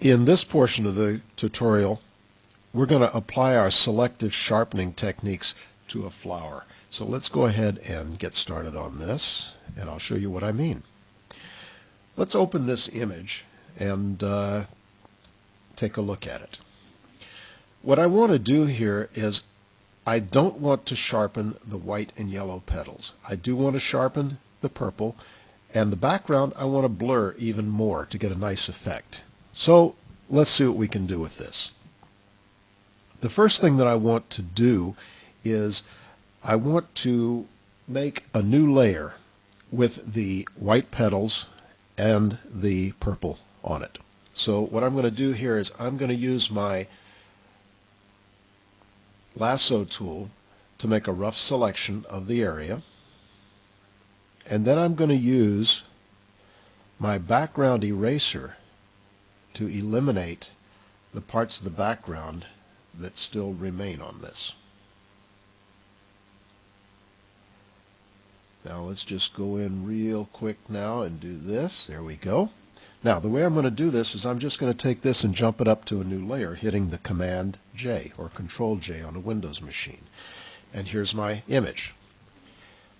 In this portion of the tutorial, we're going to apply our selective sharpening techniques to a flower. So let's go ahead and get started on this, and I'll show you what I mean. Let's open this image and take a look at it. What I want to do here is I don't want to sharpen the white and yellow petals. I do want to sharpen the purple, and the background I want to blur even more to get a nice effect. So let's see what we can do with this. The first thing that I want to do is I want to make a new layer with the white petals and the purple on it. So what I'm going to do here is I'm going to use my lasso tool to make a rough selection of the area, and then I'm going to use my background eraser to eliminate the parts of the background that still remain on this. Now let's just go in real quick now and do this. There we go. Now the way I'm going to do this is I'm just going to take this and jump it up to a new layer, hitting the Command J or Control J on a Windows machine. And here's my image.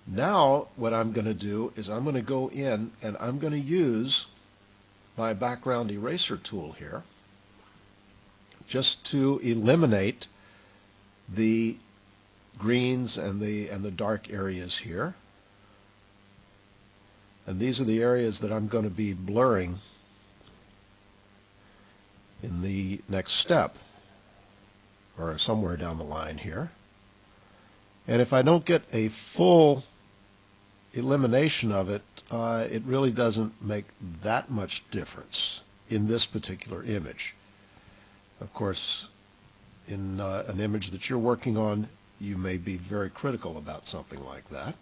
Now what I'm going to do is I'm going to go in and I'm going to use my background eraser tool here just to eliminate the greens and the dark areas here. And these are the areas that I'm going to be blurring in the next step, or somewhere down the line here. And if I don't get a full elimination of it, it really doesn't make that much difference in this particular image. Of course, in an image that you're working on, you may be very critical about something like that.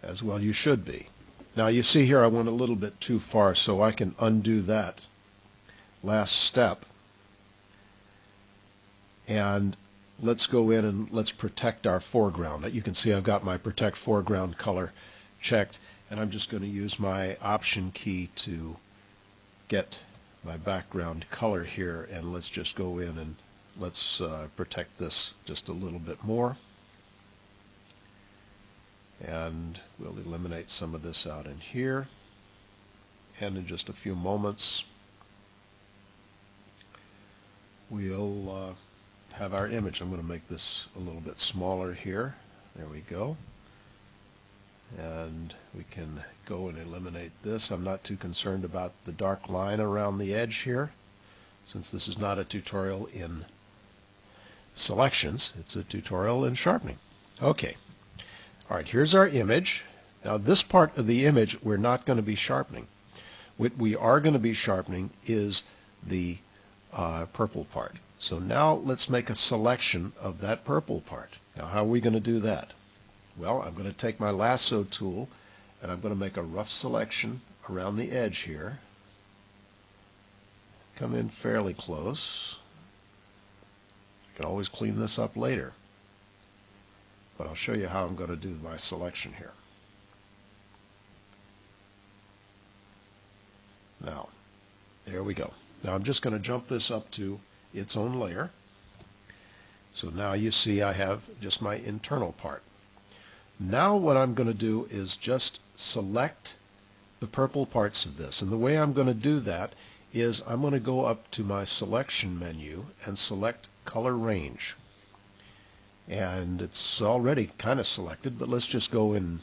As well you should be. Now you see here I went a little bit too far, so I can undo that last step. And let's go in and let's protect our foreground. You can see I've got my Protect Foreground color checked, and I'm just going to use my Option key to get my background color here, and let's just go in and let's protect this just a little bit more. And we'll eliminate some of this out in here. And in just a few moments, we'll have our image. I'm going to make this a little bit smaller here. There we go. And we can go and eliminate this. I'm not too concerned about the dark line around the edge here, since this is not a tutorial in selections. It's a tutorial in sharpening. Okay. All right, here's our image. Now this part of the image we're not going to be sharpening. What we are going to be sharpening is the purple part. So now let's make a selection of that purple part. Now how are we going to do that? Well, I'm going to take my lasso tool and I'm going to make a rough selection around the edge here. Come in fairly close. I can always clean this up later, but I'll show you how I'm going to do my selection here. Now, there we go. Now I'm just going to jump this up to its own layer. So now you see I have just my internal part. Now what I'm going to do is just select the purple parts of this. And the way I'm going to do that is I'm going to go up to my selection menu and select color range. And it's already kind of selected, but let's just go and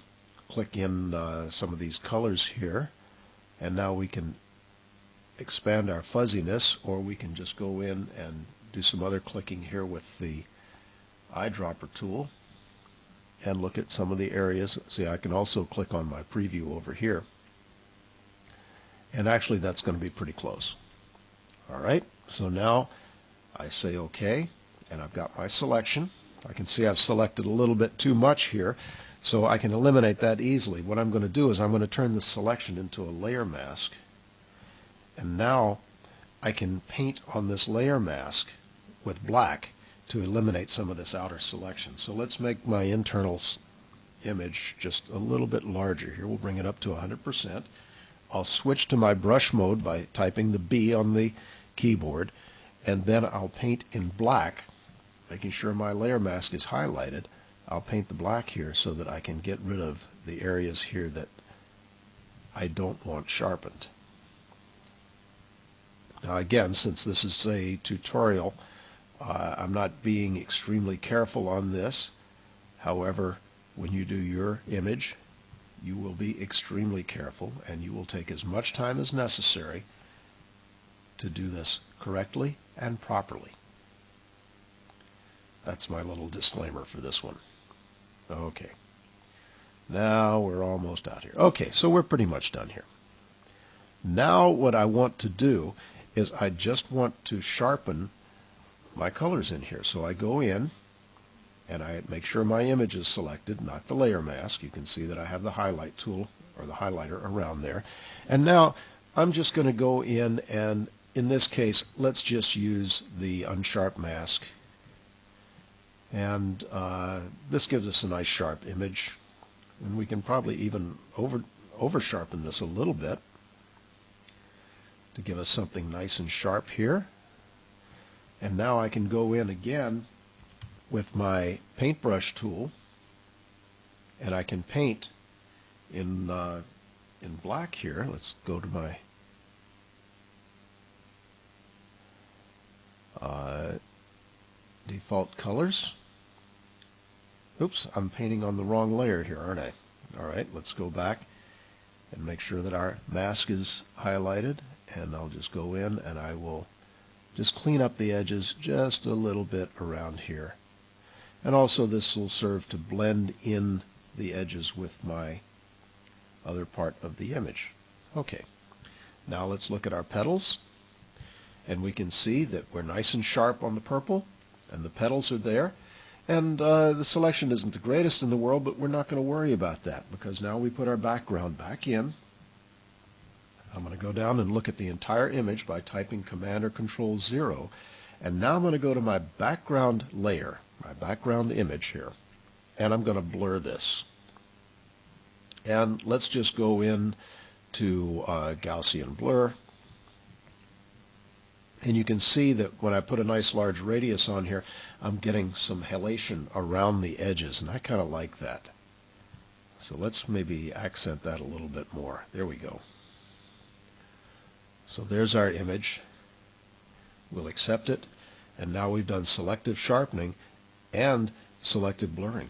click in some of these colors here, and now we can expand our fuzziness, or we can just go in and do some other clicking here with the eyedropper tool and look at some of the areas. See, I can also click on my preview over here, and actually that's going to be pretty close. Alright, so now I say OK, and I've got my selection. I can see I've selected a little bit too much here, so I can eliminate that easily. What I'm going to do is I'm going to turn the selection into a layer mask, and now I can paint on this layer mask with black to eliminate some of this outer selection. So let's make my internal image just a little bit larger here. We'll bring it up to 100%. I'll switch to my brush mode by typing the B on the keyboard, and then I'll paint in black, making sure my layer mask is highlighted. I'll paint the black here so that I can get rid of the areas here that I don't want sharpened. Now again, since this is a tutorial, I'm not being extremely careful on this. However, when you do your image, you will be extremely careful, and you will take as much time as necessary to do this correctly and properly. That's my little disclaimer for this one. Okay. Now we're almost out here. Okay, so we're pretty much done here. Now what I want to do is I just want to sharpen my colors in here. So I go in and I make sure my image is selected, not the layer mask. You can see that I have the highlight tool or the highlighter around there. And now I'm just going to go in, and in this case, let's just use the unsharp mask. And this gives us a nice sharp image. And we can probably even over sharpen this a little bit to give us something nice and sharp here. And now I can go in again with my paintbrush tool, and I can paint in black here. Let's go to my default colors. Oops, I'm painting on the wrong layer here, aren't I? All right, let's go back and make sure that our mask is highlighted, and I'll just go in and I will just clean up the edges just a little bit around here. And also this will serve to blend in the edges with my other part of the image. Okay, now let's look at our petals, and we can see that we're nice and sharp on the purple, and the petals are there. And the selection isn't the greatest in the world, but we're not going to worry about that, because now we put our background back in. I'm going to go down and look at the entire image by typing Command or Control 0. And now I'm going to go to my background layer, my background image here, and I'm going to blur this. And let's just go in to Gaussian blur. And you can see that when I put a nice large radius on here, I'm getting some halation around the edges, and I kind of like that. So let's maybe accent that a little bit more. There we go. So there's our image. We'll accept it, and now we've done selective sharpening and selective blurring.